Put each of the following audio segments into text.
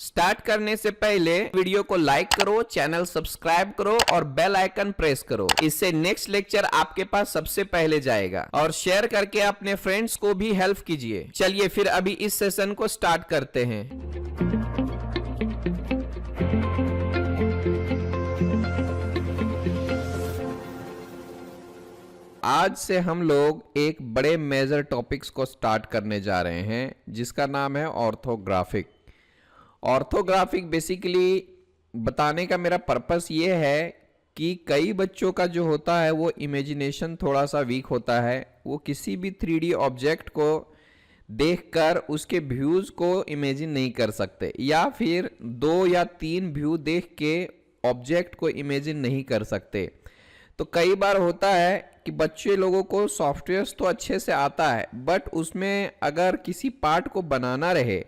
Start करने से पहले वीडियो को लाइक करो, चैनल सब्सक्राइब करो और बेल आइकन प्रेस करो। इससे नेक्स्ट लेक्चर आपके पास सबसे पहले जाएगा। और शेयर करके अपने फ्रेंड्स को भी हेल्प कीजिए। चलिए फिर अभी इस सेशन को स्टार्ट करते हैं। आज से हम लोग एक बड़े मेजर टॉपिक्स को स्टार्ट करने जा रहे हैं जिसका नाम है ऑर्थोग्राफिक। ऑर्थोग्राफिक बेसिकली बताने का मेरा पर्पस ये है कि कई बच्चों का जो होता है वो इमेजिनेशन थोड़ा सा वीक होता है। वो किसी भी 3D ऑब्जेक्ट को देखकर उसके व्यूज़ को इमेजिन नहीं कर सकते, या फिर 2 या 3 व्यू देख के ऑब्जेक्ट को इमेजिन नहीं कर सकते। तो कई बार होता है कि बच्चे लोगों को सॉफ्टवेयर्स तो अच्छे से आता है, बट उसमें अगर किसी पार्ट को बनाना रहे,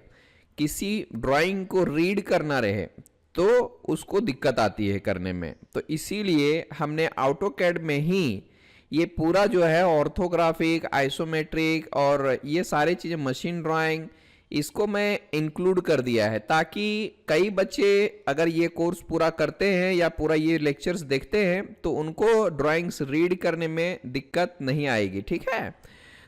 किसी ड्राइंग को रीड करना रहे, तो उसको दिक्कत आती है करने में। तो इसीलिए हमने ऑटोकैड में ही ये पूरा जो है ऑर्थोग्राफिक, आइसोमेट्रिक और ये सारी चीज़ें, मशीन ड्राइंग, इसको मैं इंक्लूड कर दिया है ताकि कई बच्चे अगर ये कोर्स पूरा करते हैं या पूरा ये लेक्चर्स देखते हैं तो उनको ड्राइंग्स रीड करने में दिक्कत नहीं आएगी। ठीक है,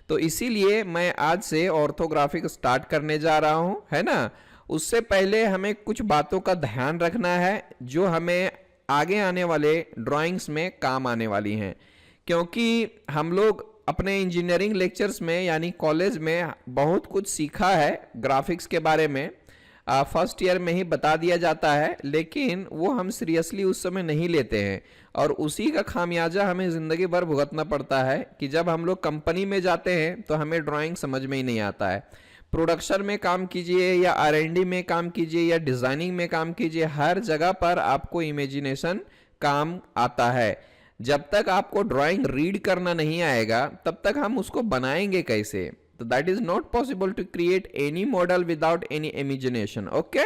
तो इसीलिए मैं आज से ऑर्थोग्राफिक स्टार्ट करने जा रहा हूं, है ना। उससे पहले हमें कुछ बातों का ध्यान रखना है जो हमें आगे आने वाले ड्राइंग्स में काम आने वाली हैं, क्योंकि हम लोग अपने इंजीनियरिंग लेक्चर्स में यानी कॉलेज में बहुत कुछ सीखा है ग्राफिक्स के बारे में। फर्स्ट ईयर में ही बता दिया जाता है, लेकिन वो हम सीरियसली उस समय नहीं लेते हैं और उसी का खामियाजा हमें ज़िंदगी भर भुगतना पड़ता है कि जब हम लोग कंपनी में जाते हैं तो हमें ड्राइंग समझ में ही नहीं आता है। प्रोडक्शन में काम कीजिए या R&D में काम कीजिए या डिज़ाइनिंग में काम कीजिए, हर जगह पर आपको इमेजिनेशन काम आता है। जब तक आपको ड्राइंग रीड करना नहीं आएगा तब तक हम उसको बनाएंगे कैसे? तो that is not possible to create any model without any imagination. Okay,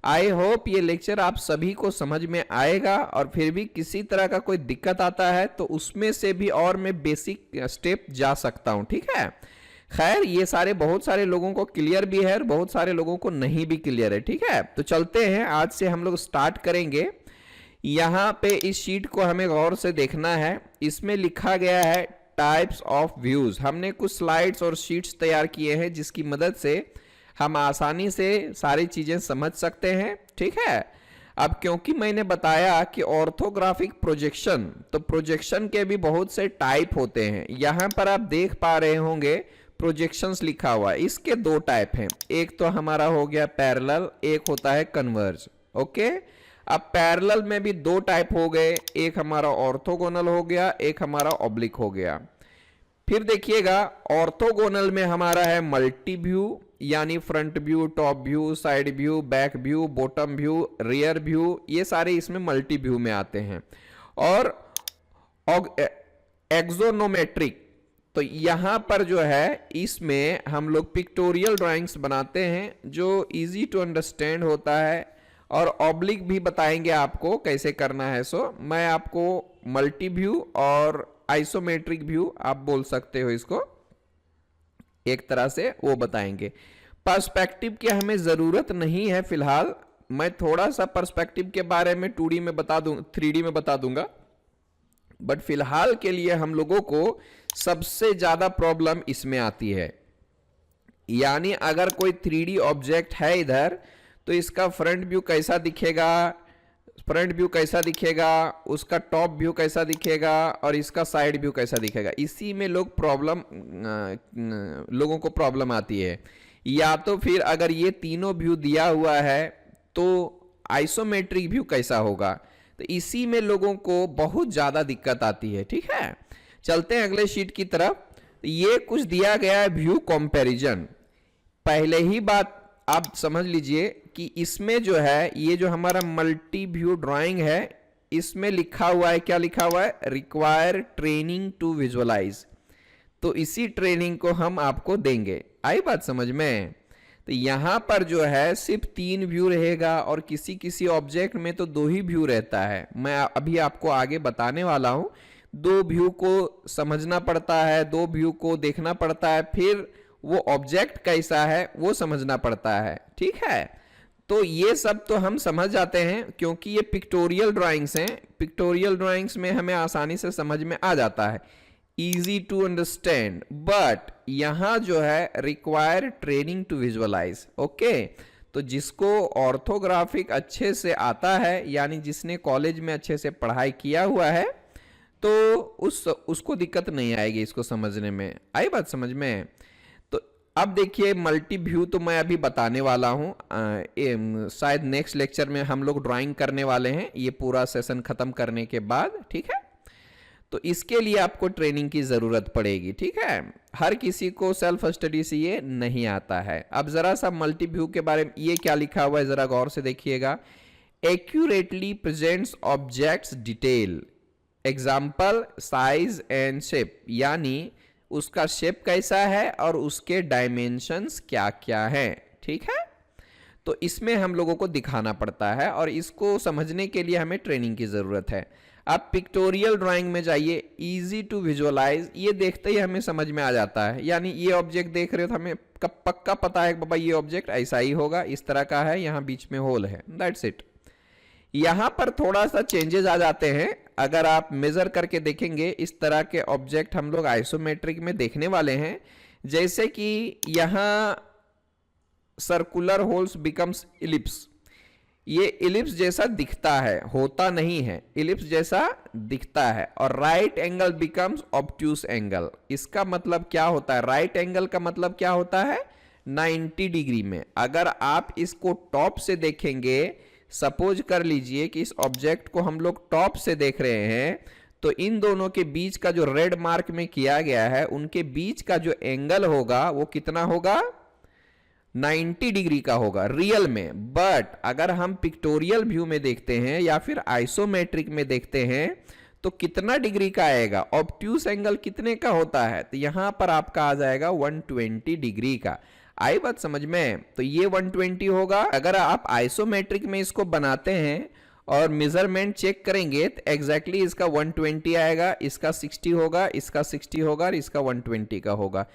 I hope ये लेक्चर आप सभी को समझ में आएगा, और फिर भी किसी तरह का कोई दिक्कत आता है तो उसमें से भी और मैं बेसिक स्टेप जा सकता हूं। ठीक है, खैर ये सारे बहुत सारे लोगों को क्लियर भी है और बहुत सारे लोगों को नहीं भी क्लियर है। ठीक है, तो चलते हैं, आज से हम लोग स्टार्ट करेंगे। यहाँ पे इस शीट को हमें गौर से देखना है। इसमें लिखा गया है टाइप्स ऑफ व्यूज। हमने कुछ स्लाइड्स और शीट्स तैयार किए हैं जिसकी मदद से हम आसानी से सारी चीजें समझ सकते हैं। ठीक है, अब क्योंकि मैंने बताया कि ऑर्थोग्राफिक प्रोजेक्शन, तो प्रोजेक्शन के भी बहुत से टाइप होते हैं। यहाँ पर आप देख पा रहे होंगे प्रोजेक्शंस लिखा हुआ है। इसके 2 टाइप हैं, एक तो हमारा हो गया पैरेलल, एक होता है कन्वर्ज। ओके, अब पैरेलल में भी 2 टाइप हो गए, एक हमारा ऑर्थोगोनल हो गया, एक हमारा ऑब्लिक हो गया। फिर देखिएगा ऑर्थोगोनल में हमारा है मल्टी व्यू, यानी front view, top view, side view, back view, bottom view, rear view, ये सारे इसमें मल्टी व्यू में आते हैं। और एक्सोनोमेट्रिक, तो यहां पर जो है इसमें हम लोग पिक्टोरियल ड्राइंग्स बनाते हैं जो इजी टू अंडरस्टैंड होता है, और ऑब्लिक भी बताएंगे आपको कैसे करना है। सो मैं आपको मल्टी व्यू और आइसोमेट्रिक व्यू आप बोल सकते हो इसको, एक तरह से वो बताएंगे। पर्सपेक्टिव की हमें जरूरत नहीं है फिलहाल, मैं थोड़ा सा पर्सपेक्टिव के बारे में 2D में बता दूं, 3D में बता दूंगा, बट फिलहाल के लिए हम लोगों को सबसे ज्यादा प्रॉब्लम इसमें आती है। यानी अगर कोई 3D ऑब्जेक्ट है इधर, तो इसका फ्रंट व्यू कैसा दिखेगा, उसका टॉप व्यू कैसा दिखेगा और इसका साइड व्यू कैसा दिखेगा, इसी में लोगों को प्रॉब्लम आती है। या तो फिर अगर ये तीनों व्यू दिया हुआ है तो आइसोमेट्रिक व्यू कैसा होगा, तो इसी में लोगों को बहुत ज्यादा दिक्कत आती है। ठीक है, चलते हैं अगले शीट की तरफ। ये कुछ दिया गया है व्यू कंपैरिजन। पहले ही बात आप समझ लीजिए कि इसमें जो है ये जो हमारा मल्टी व्यू ड्राइंग है, इसमें लिखा हुआ है, क्या लिखा हुआ है, रिक्वायर ट्रेनिंग टू विजुअलाइज। तो इसी ट्रेनिंग को हम आपको देंगे। आई बात समझ में? तो यहां पर जो है सिर्फ 3 व्यू रहेगा और किसी किसी ऑब्जेक्ट में तो 2 ही व्यू रहता है। मैं अभी आपको आगे बताने वाला हूं। 2 व्यू को समझना पड़ता है, 2 व्यू को देखना पड़ता है, फिर वो ऑब्जेक्ट कैसा है वो समझना पड़ता है। ठीक है, तो ये सब तो हम समझ जाते हैं क्योंकि ये पिक्टोरियल ड्राइंग्स हैं। पिक्टोरियल ड्राइंग्स में हमें आसानी से समझ में आ जाता है, इजी टू अंडरस्टैंड। बट यहाँ जो है require training to visualise. Okay, तो जिसको ऑर्थोग्राफिक अच्छे से आता है, यानी जिसने कॉलेज में अच्छे से पढ़ाई किया हुआ है, तो उसको दिक्कत नहीं आएगी इसको समझने में। आई बात समझ में? तो अब देखिए मल्टी व्यू तो मैं अभी बताने वाला हूँ, शायद नेक्स्ट लेक्चर में हम लोग ड्राइंग करने वाले हैं ये पूरा सेशन खत्म करने के बाद, ठीक है। तो इसके लिए आपको ट्रेनिंग की जरूरत पड़ेगी, ठीक है। हर किसी को सेल्फ स्टडी से ये नहीं आता है। अब जरा सा मल्टी व्यू के बारे में ये क्या लिखा हुआ है जरा गौर से देखिएगा। Accurately presents objects detail, example size and shape, यानी उसका शेप कैसा है और उसके डायमेंशंस क्या क्या हैं, ठीक है। तो इसमें हम लोगों को दिखाना पड़ता है और इसको समझने के लिए हमें ट्रेनिंग की जरूरत है। आप पिक्टोरियल ड्राइंग में जाइए, इजी टू विजुअलाइज, ये देखते ही हमें समझ में आ जाता है। यानी ये ऑब्जेक्ट देख रहे हो तो हमें पक्का पता है कि बाबा ये ऑब्जेक्ट ऐसा ही होगा, इस तरह का है, यहाँ बीच में होल है, दैट्स इट। यहाँ पर थोड़ा सा चेंजेस आ जाते हैं। अगर आप मेजर करके देखेंगे, इस तरह के ऑब्जेक्ट हम लोग आइसोमेट्रिक में देखने वाले हैं। जैसे कि यहाँ सर्कुलर होल्स बिकम्स इलिप्स, ये इलिप्स जैसा दिखता है, होता नहीं है, इलिप्स जैसा दिखता है। और right angle becomes obtuse angle, इसका मतलब क्या होता है? राइट एंगल का मतलब क्या होता है? 90 डिग्री में। अगर आप इसको टॉप से देखेंगे, सपोज कर लीजिए कि इस ऑब्जेक्ट को हम लोग टॉप से देख रहे हैं, तो इन दोनों के बीच का जो रेड मार्क में किया गया है, उनके बीच का जो एंगल होगा वो कितना होगा? 90 डिग्री का होगा रियल में। बट अगर हम पिक्टोरियल व्यू में देखते हैं या फिर आइसोमेट्रिक में देखते हैं तो कितना डिग्री का आएगा? ऑब्ट्यूस एंगल कितने का होता है? तो यहां पर आपका आ जाएगा 120 डिग्री का। आई बात समझ में? तो ये 120 होगा। अगर आप आइसोमेट्रिक में इसको बनाते हैं और मेजरमेंट चेक करेंगे तो एग्जैक्टली इसका 120 आएगा, इसका 60 होगा, इसका 60 होगा और इसका 120 का होगा।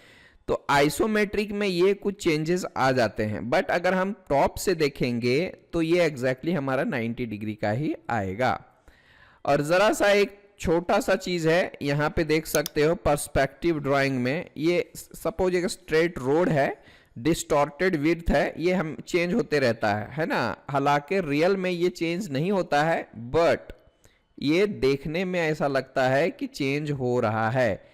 तो आइसोमेट्रिक में ये कुछ चेंजेस आ जाते हैं। बट अगर हम टॉप से देखेंगे तो ये एग्जैक्टली हमारा 90 डिग्री का ही आएगा। और जरा सा एक छोटा सा चीज है, यहाँ पे देख सकते हो पर्सपेक्टिव ड्राइंग में, ये सपोज एक स्ट्रेट रोड है, डिस्टॉर्टेड विड्थ है, ये हम चेंज होते रहता है ना। हालांकि रियल में ये चेंज नहीं होता है, बट ये देखने में ऐसा लगता है कि चेंज हो रहा है।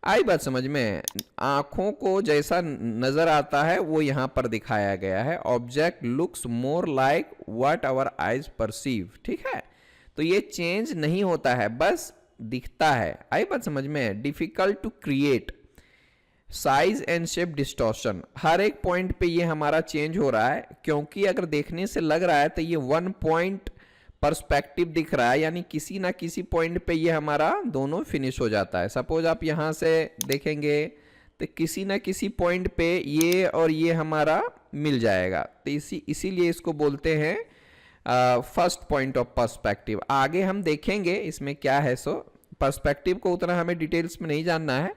आई बात समझ में? आंखों को जैसा नजर आता है वो यहां पर दिखाया गया है। Object looks more like what our eyes perceive, ठीक है। तो ये चेंज नहीं होता है, बस दिखता है। आई बात समझ में? Difficult to create size and shape distortion, हर एक पॉइंट पे ये हमारा चेंज हो रहा है, क्योंकि अगर देखने से लग रहा है तो ये 1 पॉइंट पर्सपेक्टिव दिख रहा है, यानी किसी ना किसी पॉइंट पे ये हमारा दोनों फिनिश हो जाता है। सपोज आप यहां से देखेंगे तो किसी ना किसी पॉइंट पे ये और ये हमारा मिल जाएगा। तो इसीलिए इसको बोलते हैं फर्स्ट पॉइंट ऑफ पर्सपेक्टिव। आगे हम देखेंगे इसमें क्या है। सो पर्सपेक्टिव को उतना हमें डिटेल्स में नहीं जानना है,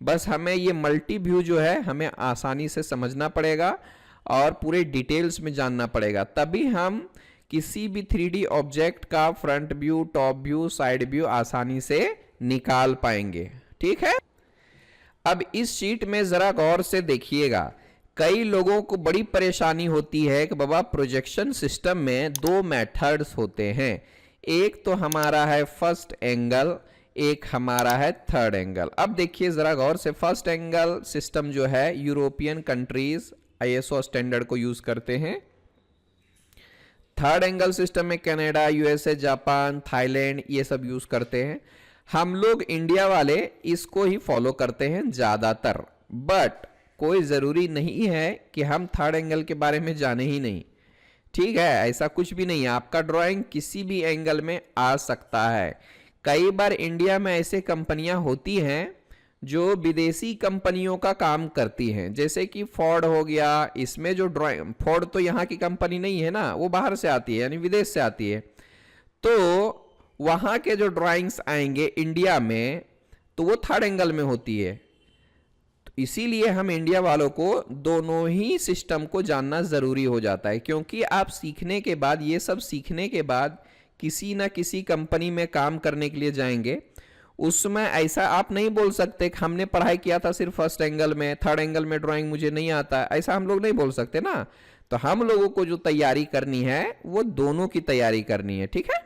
बस हमें ये मल्टी व्यू जो है हमें आसानी से समझना पड़ेगा और पूरे डिटेल्स में जानना पड़ेगा, तभी हम किसी भी 3D ऑब्जेक्ट का front view, top view, side view आसानी से निकाल पाएंगे, ठीक है। अब इस शीट में जरा गौर से देखिएगा। कई लोगों को बड़ी परेशानी होती है कि बाबा प्रोजेक्शन सिस्टम में 2 मेथड्स होते हैं, एक तो हमारा है फर्स्ट एंगल, एक हमारा है थर्ड एंगल। अब देखिए जरा गौर से, फर्स्ट एंगल सिस्टम जो है यूरोपियन कंट्रीज ISO स्टैंडर्ड को यूज करते हैं। थर्ड एंगल सिस्टम में कनाडा, USA, जापान, थाईलैंड ये सब यूज करते हैं। हम लोग इंडिया वाले इसको ही फॉलो करते हैं ज्यादातर, बट कोई जरूरी नहीं है कि हम थर्ड एंगल के बारे में जाने ही नहीं, ठीक है। ऐसा कुछ भी नहीं है, आपका ड्राइंग किसी भी एंगल में आ सकता है। कई बार इंडिया में ऐसे कंपनियां होती हैं जो विदेशी कंपनियों का काम करती हैं, जैसे कि फोर्ड हो गया। इसमें जो ड्राइंग, फोर्ड तो यहाँ की कंपनी नहीं है ना, वो बाहर से आती है, यानी विदेश से आती है। तो वहाँ के जो ड्राइंग्स आएंगे इंडिया में तो वो थर्ड एंगल में होती है। तो इसीलिए हम इंडिया वालों को दोनों ही सिस्टम को जानना ज़रूरी हो जाता है, क्योंकि आप सीखने के बाद, ये सब सीखने के बाद किसी ना किसी कंपनी में काम करने के लिए जाएंगे, उसमें ऐसा आप नहीं बोल सकते कि हमने पढ़ाई किया था सिर्फ फर्स्ट एंगल में, थर्ड एंगल में ड्राइंग मुझे नहीं आता, ऐसा हम लोग नहीं बोल सकते ना। तो हम लोगों को जो तैयारी करनी है वो दोनों की तैयारी करनी है, ठीक है।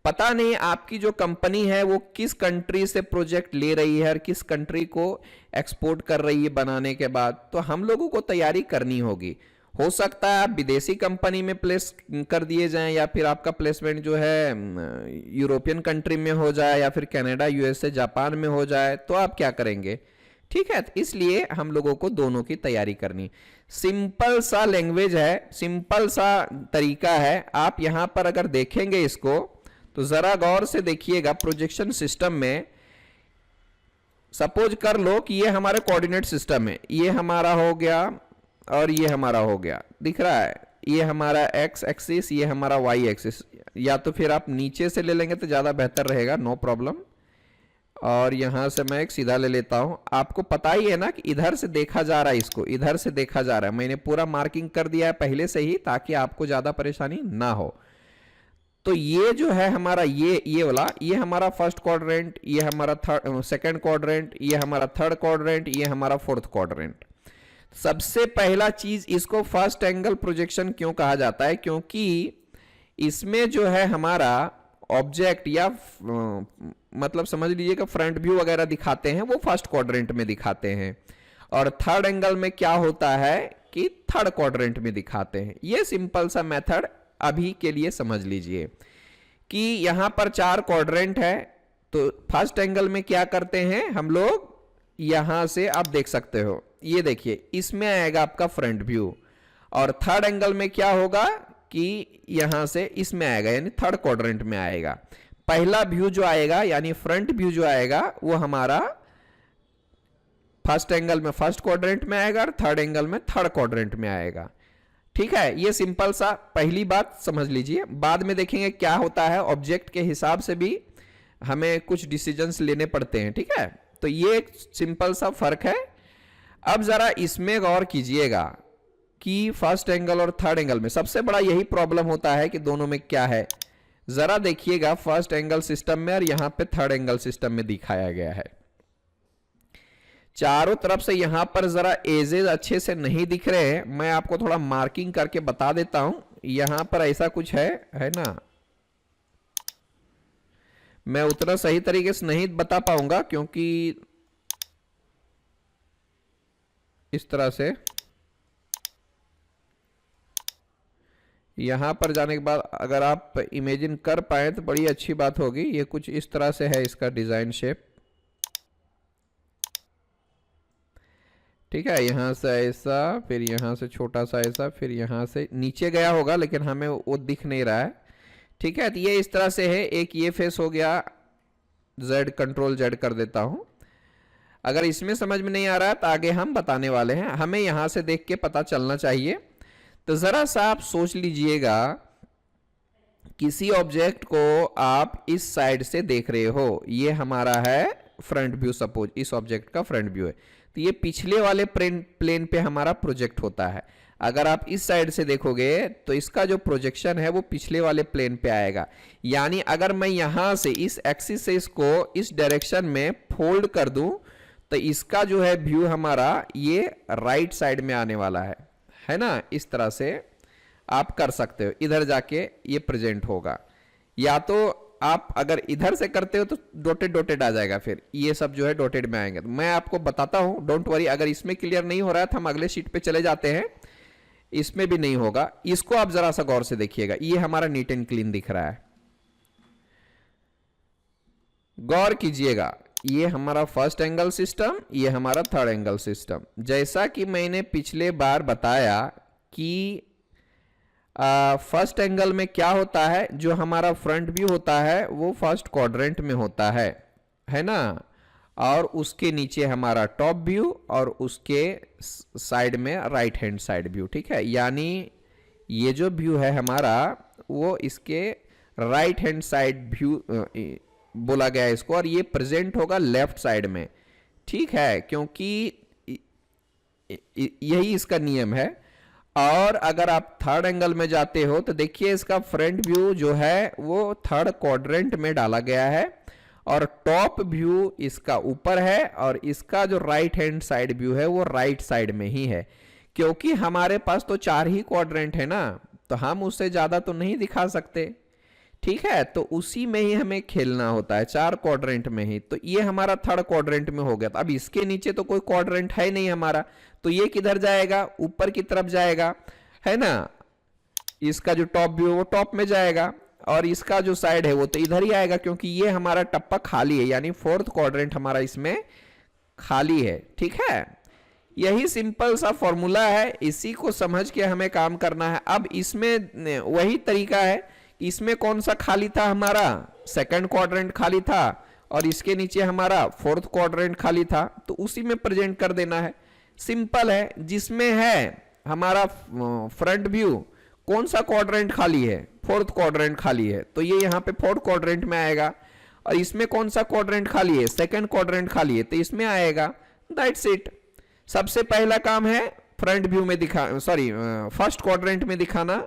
पता नहीं आपकी जो कंपनी है वो किस कंट्री से प्रोजेक्ट ले रही है और किस कंट्री को एक्सपोर्ट कर रही है बनाने के बाद, तो हम लोगों को तैयारी करनी होगी। हो सकता है आप विदेशी कंपनी में प्लेस कर दिए जाएं, या फिर आपका प्लेसमेंट जो है यूरोपियन कंट्री में हो जाए, या फिर कनाडा, यूएसए, जापान में हो जाए, तो आप क्या करेंगे, ठीक है। तो इसलिए हम लोगों को दोनों की तैयारी करनी। सिंपल सा लैंग्वेज है, सिंपल सा तरीका है। आप यहां पर अगर देखेंगे इसको तो जरा गौर से देखिएगा। प्रोजेक्शन सिस्टम में सपोज कर लो कि ये हमारे कोऑर्डिनेट सिस्टम है, ये हमारा हो गया और ये हमारा हो गया, दिख रहा है, ये हमारा एक्स एक्सिस, ये हमारा वाई एक्सिस, या तो फिर आप नीचे से ले लेंगे तो ज़्यादा बेहतर रहेगा, नो प्रॉब्लम। और यहां से मैं एक सीधा ले लेता हूं। आपको पता ही है ना कि इधर से देखा जा रहा है, इसको इधर से देखा जा रहा है, मैंने पूरा मार्किंग कर दिया है पहले से ही, ताकि आपको ज़्यादा परेशानी ना हो। तो ये जो है हमारा ये वाला, ये हमारा फर्स्ट क्वाड्रेंट, ये हमारा सेकंड क्वाड्रेंट, ये हमारा थर्ड क्वाड्रेंट, ये हमारा फोर्थ क्वाड्रेंट। सबसे पहला चीज, इसको फर्स्ट एंगल प्रोजेक्शन क्यों कहा जाता है, क्योंकि इसमें जो है हमारा ऑब्जेक्ट, या मतलब समझ लीजिएगा फ्रंट व्यू वगैरह दिखाते हैं वो फर्स्ट क्वाड्रेंट में दिखाते हैं, और थर्ड एंगल में क्या होता है कि थर्ड क्वाड्रेंट में दिखाते हैं। ये सिंपल सा मेथड अभी के लिए समझ लीजिए कि यहां पर 4 क्वाड्रेंट है, तो फर्स्ट एंगल में क्या करते हैं हम लोग, यहां से आप देख सकते हो, ये देखिए इसमें आएगा आपका फ्रंट व्यू, और थर्ड एंगल में क्या होगा कि यहां से इसमें आएगा, यानी थर्ड क्वाड्रेंट में आएगा। पहला व्यू जो आएगा यानी फ्रंट व्यू जो आएगा वो हमारा फर्स्ट एंगल में फर्स्ट क्वाड्रेंट में आएगा, और थर्ड एंगल में थर्ड क्वाड्रेंट में आएगा, ठीक है। ये सिंपल सा पहली बात समझ लीजिए। बाद में देखेंगे क्या होता है, ऑब्जेक्ट के हिसाब से भी हमें कुछ डिसीजंस लेने पड़ते हैं, ठीक है। तो ये एक सिंपल सा फर्क है। अब जरा इसमें गौर कीजिएगा कि फर्स्ट एंगल और थर्ड एंगल में सबसे बड़ा यही प्रॉब्लम होता है कि दोनों में क्या है। जरा देखिएगा फर्स्ट एंगल सिस्टम में और यहां पे थर्ड एंगल सिस्टम में दिखाया गया है, चारों तरफ से यहां पर जरा एजेस अच्छे से नहीं दिख रहे हैं। मैं आपको थोड़ा मार्किंग करके बता देता हूं, यहां पर ऐसा कुछ है ना। मैं उतना सही तरीके से नहीं बता पाऊंगा, क्योंकि इस तरह से यहां पर जाने के बाद अगर आप इमेजिन कर पाए तो बड़ी अच्छी बात होगी। ये कुछ इस तरह से है इसका डिजाइन शेप, ठीक है। यहां से ऐसा, फिर यहां से छोटा सा ऐसा, फिर यहां से नीचे गया होगा लेकिन हमें वो दिख नहीं रहा है, ठीक है। तो ये इस तरह से है। एक ये फेस हो गया, Z, कंट्रोल Z कर देता हूं। अगर इसमें समझ में नहीं आ रहा है तो आगे हम बताने वाले हैं, हमें यहां से देख के पता चलना चाहिए। तो जरा सा आप सोच लीजिएगा, किसी ऑब्जेक्ट को आप इस साइड से देख रहे हो, ये हमारा है फ्रंट व्यू, सपोज इस ऑब्जेक्ट का फ्रंट व्यू है, तो ये पिछले वाले प्लेन पे हमारा प्रोजेक्ट होता है। अगर आप इस साइड से देखोगे तो इसका जो प्रोजेक्शन है वो पिछले वाले प्लेन पे आएगा। यानी अगर मैं यहां से इस एक्सिस से इसको इस डायरेक्शन में फोल्ड कर दूं तो इसका जो है व्यू हमारा ये राइट साइड में आने वाला है ना। इस तरह से आप कर सकते हो, इधर जाके ये प्रेजेंट होगा। या तो आप अगर इधर से करते हो तो डॉटेड डॉटेड आ जाएगा, फिर ये सब जो है डॉटेड में आएंगे। तो मैं आपको बताता हूं, डोंट वरी। अगर इसमें क्लियर नहीं हो रहा है तो हम अगले शीट पे चले जाते हैं, इसमें भी नहीं होगा। इसको आप जरा सा गौर से देखिएगा, ये हमारा नीट एंड क्लीन दिख रहा है, गौर कीजिएगा। ये हमारा फर्स्ट एंगल सिस्टम, ये हमारा थर्ड एंगल सिस्टम। जैसा कि मैंने पिछले बार बताया कि फर्स्ट एंगल में क्या होता है, जो हमारा फ्रंट व्यू होता है वो फर्स्ट क्वाड्रेंट में होता है ना, और उसके नीचे हमारा टॉप व्यू और उसके साइड में राइट हैंड साइड व्यू, ठीक है। यानी ये जो व्यू है हमारा वो इसके राइट हैंड साइड व्यू बोला गया है इसको, और ये प्रेजेंट होगा लेफ्ट साइड में, ठीक है। क्योंकि यही इसका नियम है। और अगर आप थर्ड एंगल में जाते हो तो देखिए इसका फ्रंट व्यू जो है वो थर्ड क्वाड्रेंट में डाला गया है और टॉप व्यू इसका ऊपर है और इसका जो राइट हैंड साइड व्यू है वो राइट साइड में ही है, क्योंकि हमारे पास तो 4 ही क्वाड्रेंट है ना, तो हम उससे ज्यादा तो नहीं दिखा सकते। ठीक है, तो उसी में ही हमें खेलना होता है, 4 क्वाड्रेंट में ही। तो ये हमारा थर्ड क्वाड्रेंट में हो गया। तो अब इसके नीचे तो कोई क्वाड्रेंट है नहीं हमारा, तो ये किधर जाएगा? ऊपर की तरफ जाएगा, है ना। इसका जो टॉप व्यू है वो टॉप में जाएगा और इसका जो साइड है वो तो इधर ही आएगा, क्योंकि ये हमारा टप्पा खाली है, यानी फोर्थ क्वाड्रेंट हमारा इसमें खाली है। ठीक है, यही सिंपल सा फॉर्मूला है, इसी को समझ के हमें काम करना है। अब इसमें वही तरीका है, इसमें कौन सा खाली था? हमारा सेकंड क्वाड्रेंट खाली था और इसके नीचे हमारा फोर्थ क्वाड्रेंट खाली था, तो उसी में प्रेजेंट कर देना है। सिंपल है। जिसमें है हमारा फ्रंट व्यू, कौन सा क्वाड्रेंट खाली है? फोर्थ क्वाड्रेंट खाली है, तो ये यहाँ पे फोर्थ क्वाड्रेंट में आएगा। और इसमें कौन सा क्वाड्रेंट खाली है? सेकंड क्वाड्रेंट खाली है, तो इसमें आएगा। That's it. सबसे पहला काम है फ्रंट व्यू में फर्स्ट क्वाड्रेंट में दिखाना,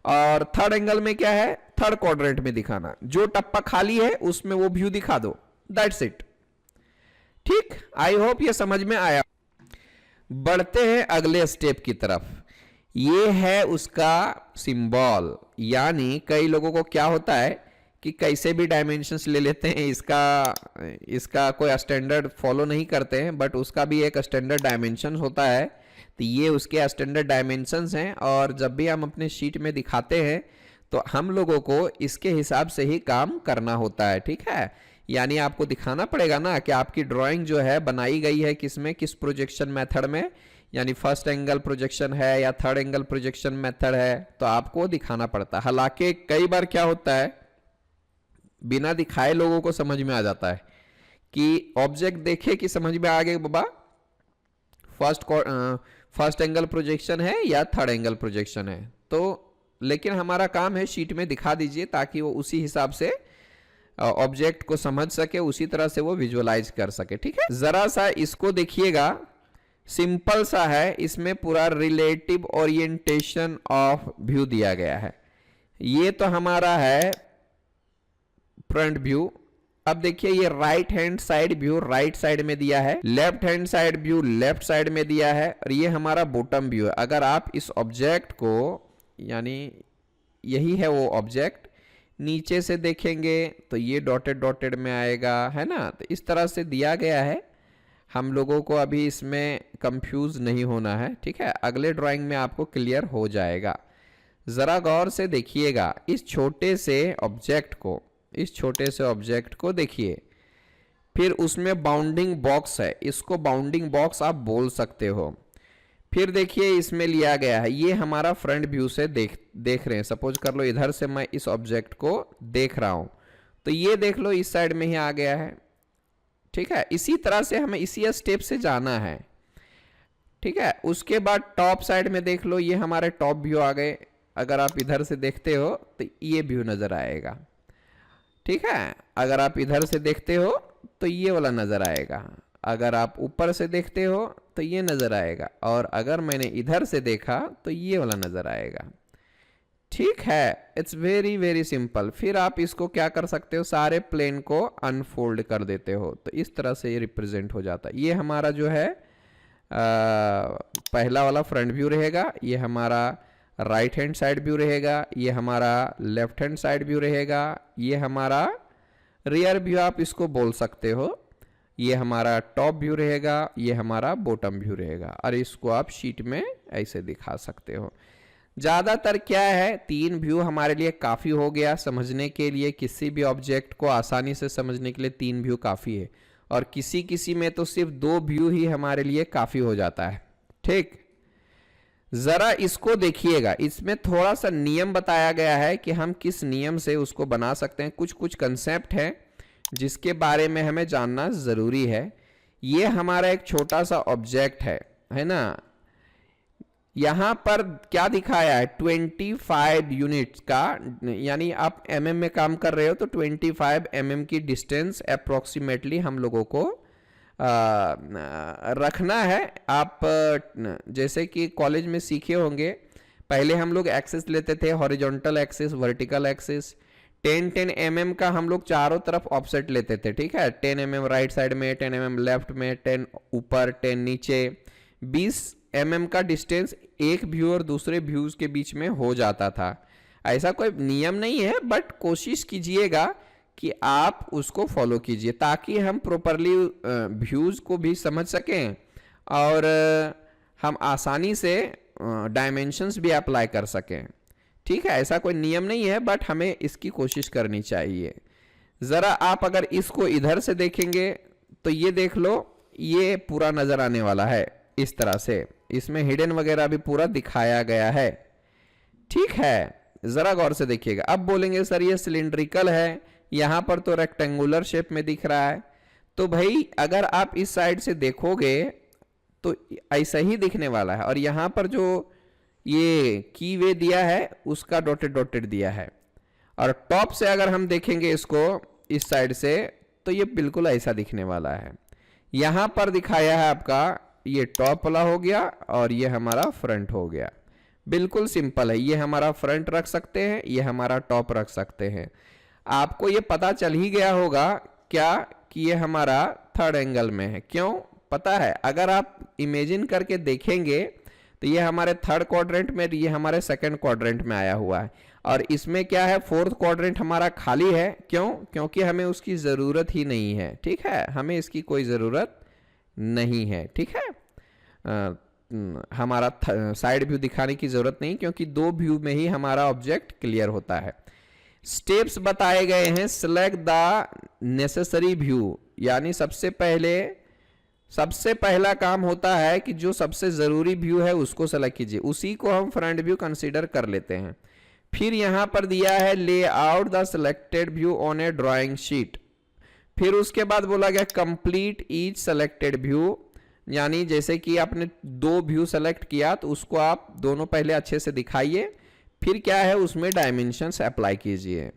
और थर्ड एंगल में क्या है? थर्ड क्वाड्रेंट में दिखाना। जो टप्पा खाली है उसमें वो व्यू दिखा दो। That's it. ठीक, आई होप ये समझ में आया। बढ़ते हैं अगले स्टेप की तरफ। ये है उसका सिंबल, यानी कई लोगों को क्या होता है कि कैसे भी डायमेंशंस ले लेते हैं, इसका कोई स्टैंडर्ड फॉलो नहीं करते हैं, बट उसका भी एक स्टैंडर्ड डायमेंशन होता है। तो ये उसके स्टैंडर्ड डायमेंशंस हैं, और जब भी हम अपने शीट में दिखाते हैं तो हम लोगों को इसके हिसाब से ही काम करना होता है। ठीक है, यानी आपको दिखाना पड़ेगा ना कि आपकी ड्राइंग जो है बनाई गई है किसमें, किस प्रोजेक्शन मेथड में, यानी फर्स्ट एंगल प्रोजेक्शन है या थर्ड एंगल प्रोजेक्शन मेथड है, तो आपको दिखाना पड़ता है। हालांकि कई बार क्या होता है, बिना दिखाए लोगों को समझ में आ जाता है कि ऑब्जेक्ट देखे कि समझ में आ गया बाबा फर्स्ट एंगल प्रोजेक्शन है या थर्ड एंगल प्रोजेक्शन है। तो लेकिन हमारा काम है शीट में दिखा दीजिए, ताकि वो उसी हिसाब से ऑब्जेक्ट को समझ सके, उसी तरह से वो विजुअलाइज कर सके। ठीक है, जरा सा इसको देखिएगा, सिंपल सा है। इसमें पूरा रिलेटिव ओरिएंटेशन ऑफ व्यू दिया गया है। ये तो हमारा है फ्रंट व्यू। अब देखिए ये right hand side view right side में दिया है, left hand side view left side में दिया है, और ये हमारा बॉटम व्यू है। अगर आप इस ऑब्जेक्ट को, यानी यही है वो ऑब्जेक्ट, नीचे से देखेंगे तो ये डॉटेड डॉटेड में आएगा, है ना। तो इस तरह से दिया गया है, हम लोगों को अभी इसमें कंफ्यूज नहीं होना है। ठीक है, अगले ड्राइंग में आपको क्लियर हो जाएगा। जरा गौर से देखिएगा इस छोटे से ऑब्जेक्ट को देखिए, फिर उसमें बाउंडिंग बॉक्स है, इसको बाउंडिंग बॉक्स आप बोल सकते हो। फिर देखिए इसमें लिया गया है, ये हमारा फ्रंट व्यू से देख रहे हैं। सपोज कर लो इधर से मैं इस ऑब्जेक्ट को देख रहा हूं, तो ये देख लो इस साइड में ही आ गया है। ठीक है, इसी तरह से हमें इसी स्टेप से जाना है। ठीक है, उसके बाद टॉप साइड में देख लो, ये हमारे टॉप व्यू आ गए। अगर आप इधर से देखते हो तो ये व्यू नजर आएगा। ठीक है, अगर आप इधर से देखते हो तो ये वाला नजर आएगा, अगर आप ऊपर से देखते हो तो ये नजर आएगा, और अगर मैंने इधर से देखा तो ये वाला नजर आएगा। ठीक है, इट्स वेरी वेरी सिंपल। फिर आप इसको क्या कर सकते हो, सारे प्लेन को अनफोल्ड कर देते हो, तो इस तरह से ये रिप्रेजेंट हो जाता है। ये हमारा जो है पहला वाला फ्रंट व्यू रहेगा, ये हमारा राइट हैंड साइड व्यू रहेगा, ये हमारा लेफ्ट हैंड साइड व्यू रहेगा, ये हमारा रियर व्यू आप इसको बोल सकते हो, ये हमारा टॉप व्यू रहेगा, ये हमारा बॉटम व्यू रहेगा, और इसको आप शीट में ऐसे दिखा सकते हो। ज़्यादातर क्या है, 3 व्यू हमारे लिए काफ़ी हो गया समझने के लिए। किसी भी ऑब्जेक्ट को आसानी से समझने के लिए 3 व्यू काफ़ी है, और किसी किसी में तो सिर्फ 2 व्यू ही हमारे लिए काफ़ी हो जाता है। ठीक, जरा इसको देखिएगा, इसमें थोड़ा सा नियम बताया गया है कि हम किस नियम से उसको बना सकते हैं। कुछ कंसेप्ट है जिसके बारे में हमें जानना जरूरी है। ये हमारा एक छोटा सा ऑब्जेक्ट है ना। यहां पर क्या दिखाया है, 25 यूनिट्स का, यानी आप mm में काम कर रहे हो तो 25 mm की डिस्टेंस अप्रोक्सीमेटली हम लोगों को रखना है। आप जैसे कि कॉलेज में सीखे होंगे, पहले हम लोग एक्सिस लेते थे, horizontal axis, vertical axis. 10-10 mm का हम लोग चारों तरफ ऑफसेट लेते थे, ठीक है। 10 mm राइट साइड में, 10 mm लेफ्ट में, 10 ऊपर, 10 नीचे, 20 mm का डिस्टेंस एक व्यू और दूसरे व्यूज के बीच में हो जाता था। ऐसा कोई नियम नहीं है, बट कोशिश कीजिएगा कि आप उसको फॉलो कीजिए ताकि हम प्रॉपरली व्यूज को भी समझ सकें और हम आसानी से डायमेंशंस भी अप्लाई कर सकें, ठीक है। ऐसा कोई नियम नहीं है, बट हमें इसकी कोशिश करनी चाहिए। ज़रा आप अगर इसको इधर से देखेंगे तो ये देख लो, ये पूरा नज़र आने वाला है इस तरह से। इसमें हिडन वगैरह भी पूरा दिखाया गया है, ठीक है। ज़रा गौर से देखिएगा। अब बोलेंगे सर ये सिलिंड्रिकल है, यहाँ पर तो रेक्टेंगुलर शेप में दिख रहा है। तो भाई अगर आप इस साइड से देखोगे तो ऐसा ही दिखने वाला है। और यहाँ पर जो ये की वे दिया है उसका डॉटेड डॉटेड दिया है। और टॉप से अगर हम देखेंगे इसको इस साइड से तो ये बिल्कुल ऐसा दिखने वाला है। यहाँ पर दिखाया है आपका ये टॉप वाला हो गया और ये हमारा फ्रंट हो गया। बिल्कुल सिंपल है। ये हमारा फ्रंट रख सकते हैं, ये हमारा टॉप रख सकते हैं। आपको ये पता चल ही गया होगा क्या कि ये हमारा थर्ड एंगल में है। क्यों पता है? अगर आप इमेजिन करके देखेंगे तो ये हमारे थर्ड क्वाड्रेंट में, ये हमारे सेकंड क्वाड्रेंट में आया हुआ है। और इसमें क्या है, फोर्थ क्वाड्रेंट हमारा खाली है। क्यों? क्योंकि हमें उसकी ज़रूरत ही नहीं है, ठीक है। हमें इसकी कोई ज़रूरत नहीं है, ठीक है। हमारा साइड व्यू दिखाने की ज़रूरत नहीं, क्योंकि दो व्यू में ही हमारा ऑब्जेक्ट क्लियर होता है। स्टेप्स बताए गए हैं। सिलेक्ट द नेसेसरी व्यू, यानी सबसे पहला काम होता है कि जो सबसे ज़रूरी व्यू है उसको सेलेक्ट कीजिए, उसी को हम फ्रंट व्यू कंसीडर कर लेते हैं। फिर यहाँ पर दिया है ले out the selected view on A drawing sheet. फिर उसके बाद बोला गया कंप्लीट ईच सेलेक्टेड व्यू, यानी जैसे कि आपने दो व्यू सेलेक्ट किया तो उसको आप दोनों पहले अच्छे से दिखाइए, फिर क्या है उसमें डायमेंशंस अप्लाई कीजिए,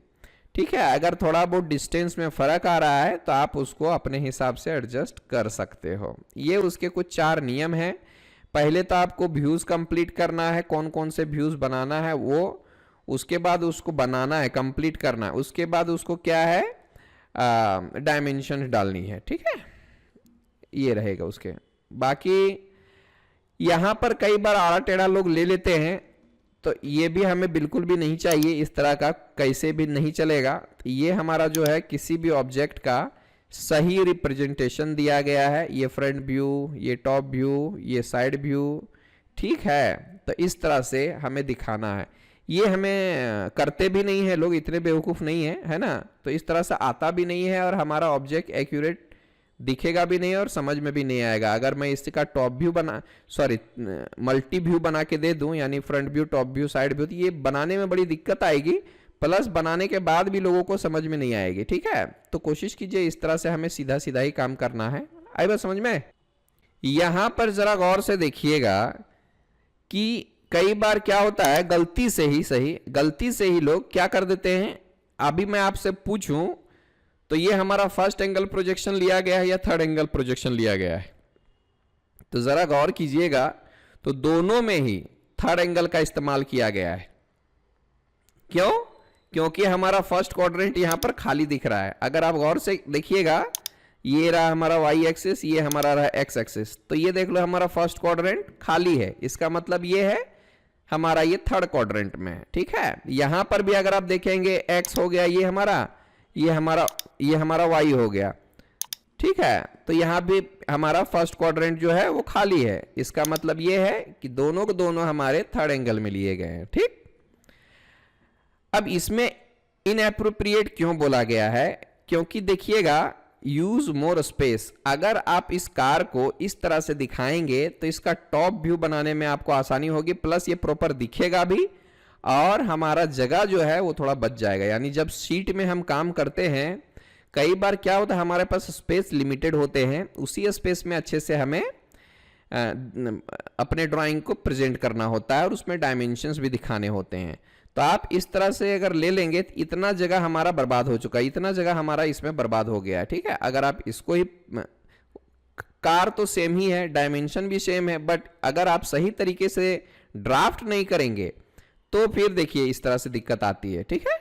ठीक है। अगर थोड़ा बहुत डिस्टेंस में फ़र्क आ रहा है तो आप उसको अपने हिसाब से एडजस्ट कर सकते हो। ये उसके कुछ 4 नियम हैं। पहले तो आपको व्यूज़ कंप्लीट करना है, कौन कौन से व्यूज़ बनाना है वो, उसके बाद उसको बनाना है, कंप्लीट करना है, उसके बाद उसको क्या है डायमेंशन डालनी है, ठीक है। ये रहेगा उसके। बाकी यहाँ पर कई बार आड़ा टेढ़ा लोग ले लेते हैं, तो ये भी हमें बिल्कुल भी नहीं चाहिए। इस तरह का कैसे भी नहीं चलेगा। तो ये हमारा जो है किसी भी ऑब्जेक्ट का सही रिप्रेजेंटेशन दिया गया है। ये फ्रंट व्यू, ये टॉप व्यू, ये साइड व्यू, ठीक है। तो इस तरह से हमें दिखाना है। ये हमें करते भी नहीं है लोग, इतने बेवकूफ़ नहीं है, है ना। तो इस तरह से आता भी नहीं है और हमारा ऑब्जेक्ट एक्यूरेट दिखेगा भी नहीं और समझ में भी नहीं आएगा। अगर मैं इसका टॉप व्यू मल्टी व्यू बना के दे दूं, यानी front view, top view, side view, तो ये बनाने में बड़ी दिक्कत आएगी, प्लस बनाने के बाद भी लोगों को समझ में नहीं आएगी, ठीक है। तो कोशिश कीजिए इस तरह से हमें सीधा सीधा ही काम करना है। आई बात समझ में? यहां पर जरा गौर से देखिएगा कि कई बार क्या होता है, गलती से ही लोग क्या कर देते हैं। अभी मैं आपसे पूछूं तो ये हमारा फर्स्ट एंगल प्रोजेक्शन लिया गया है या थर्ड एंगल प्रोजेक्शन लिया गया है? तो जरा गौर कीजिएगा, तो दोनों में ही थर्ड एंगल का इस्तेमाल किया गया है। क्यों? क्योंकि हमारा फर्स्ट क्वाड्रेंट यहां पर खाली दिख रहा है। अगर आप गौर से देखिएगा, ये रहा हमारा वाई एक्सिस, ये हमारा रहा एक्स एक्सिस। तो ये देख लो हमारा फर्स्ट क्वाड्रेंट खाली है, इसका मतलब ये है हमारा ये थर्ड क्वाड्रेंट में है, ठीक है। यहां पर भी अगर आप देखेंगे एक्स हो गया ये हमारा वाई हो गया, ठीक है। तो यहां भी हमारा फर्स्ट क्वाड्रेंट जो है वो खाली है, इसका मतलब ये है कि दोनों को दोनों हमारे थर्ड एंगल में लिए गए हैं, ठीक। अब इसमें इनएप्रोप्रिएट क्यों बोला गया है? क्योंकि देखिएगा यूज मोर स्पेस। अगर आप इस कार को इस तरह से दिखाएंगे तो इसका टॉप व्यू बनाने में आपको आसानी होगी, प्लस ये प्रॉपर दिखेगा भी और हमारा जगह जो है वो थोड़ा बच जाएगा। यानी जब शीट में हम काम करते हैं, कई बार क्या होता है हमारे पास स्पेस लिमिटेड होते हैं, उसी स्पेस में अच्छे से हमें अपने ड्राइंग को प्रेजेंट करना होता है और उसमें डायमेंशंस भी दिखाने होते हैं। तो आप इस तरह से अगर ले लेंगे तो इतना जगह हमारा बर्बाद हो चुका है, इतना जगह हमारा इसमें बर्बाद हो गया है, ठीक है। अगर आप इसको ही कार तो सेम ही है, डायमेंशन भी सेम है, बट अगर आप सही तरीके से ड्राफ्ट नहीं करेंगे तो फिर देखिए इस तरह से दिक्कत आती है। ठीक है,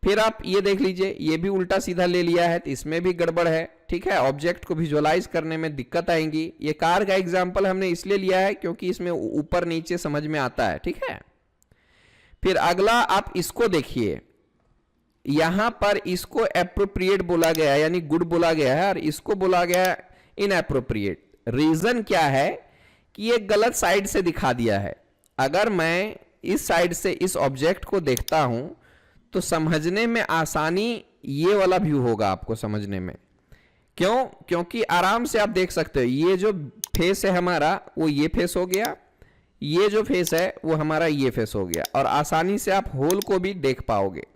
फिर आप ये देख लीजिए, ये भी उल्टा सीधा ले लिया है तो इसमें भी गड़बड़ है। ठीक है, ऑब्जेक्ट को विजुअलाइज करने में दिक्कत आएंगी। ये कार का एग्जांपल हमने इसलिए लिया है क्योंकि इसमें ऊपर नीचे समझ में आता है। ठीक है, फिर अगला आप इसको देखिए, यहां पर इसको एप्रोप्रिएट बोला गया है, यानी गुड बोला गया है, और इसको बोला गया इनएप्रोप्रिएट। रीजन क्या है कि ये गलत साइड से दिखा दिया है। अगर मैं इस साइड से इस ऑब्जेक्ट को देखता हूं तो समझने में आसानी ये वाला व्यू होगा आपको समझने में। क्यों? क्योंकि आराम से आप देख सकते हो, ये जो फेस है हमारा वो ये फेस हो गया, ये जो फेस है वो हमारा ये फेस हो गया, और आसानी से आप होल को भी देख पाओगे।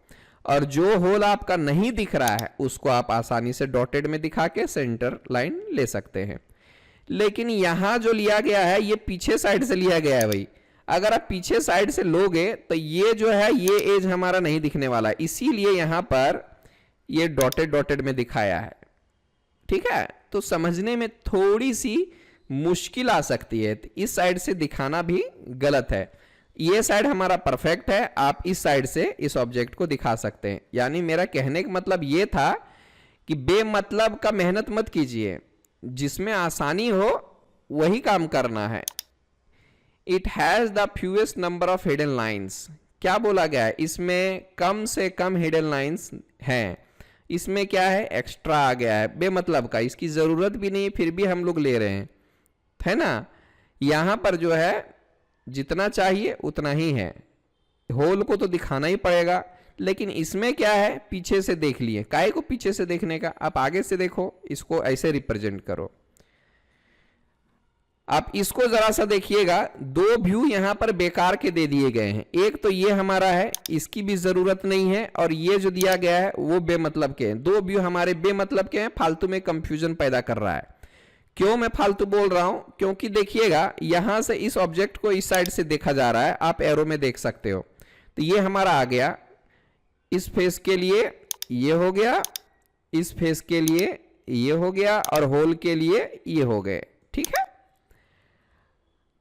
और जो होल आपका नहीं दिख रहा है उसको आप आसानी से डॉटेड में दिखा के सेंटर लाइन ले सकते हैं। लेकिन यहां जो लिया गया है ये पीछे साइड से लिया गया है भाई। अगर आप पीछे साइड से लोगे तो ये जो है ये एज हमारा नहीं दिखने वाला है, इसीलिए यहां पर ये डॉटेड डॉटेड में दिखाया है। ठीक है, तो समझने में थोड़ी सी मुश्किल आ सकती है, तो इस साइड से दिखाना भी गलत है। ये साइड हमारा परफेक्ट है, आप इस साइड से इस ऑब्जेक्ट को दिखा सकते हैं। यानी मेरा कहने का मतलब ये था कि बेमतलब का मेहनत मत कीजिए, जिसमें आसानी हो वही काम करना है। It has the fewest number of hidden lines, क्या बोला गया है? इसमें कम से कम हिडन लाइन्स हैं। इसमें क्या है? एक्स्ट्रा आ गया है बेमतलब का, इसकी जरूरत भी नहीं फिर भी हम लोग ले रहे हैं, है ना। यहां पर जो है जितना चाहिए उतना ही है, होल को तो दिखाना ही पड़ेगा। लेकिन इसमें क्या है, पीछे से देख लिए, काहे को पीछे से देखने का, आप आगे से देखो, इसको ऐसे रिप्रेजेंट करो। आप इसको जरा सा देखिएगा, दो व्यू यहां पर बेकार के दे दिए गए हैं। एक तो ये हमारा है, इसकी भी जरूरत नहीं है, और ये जो दिया गया है वो बेमतलब के हैं। दो व्यू हमारे बेमतलब के हैं, फालतू में कंफ्यूजन पैदा कर रहा है। क्यों मैं फालतू बोल रहा हूं? क्योंकि देखिएगा यहां से इस ऑब्जेक्ट को इस साइड से देखा जा रहा है, आप एरो में देख सकते हो। तो ये हमारा आ गया, इस फेस के लिए ये हो गया, इस फेस के लिए ये हो गया, और होल के लिए ये हो गए। ठीक है,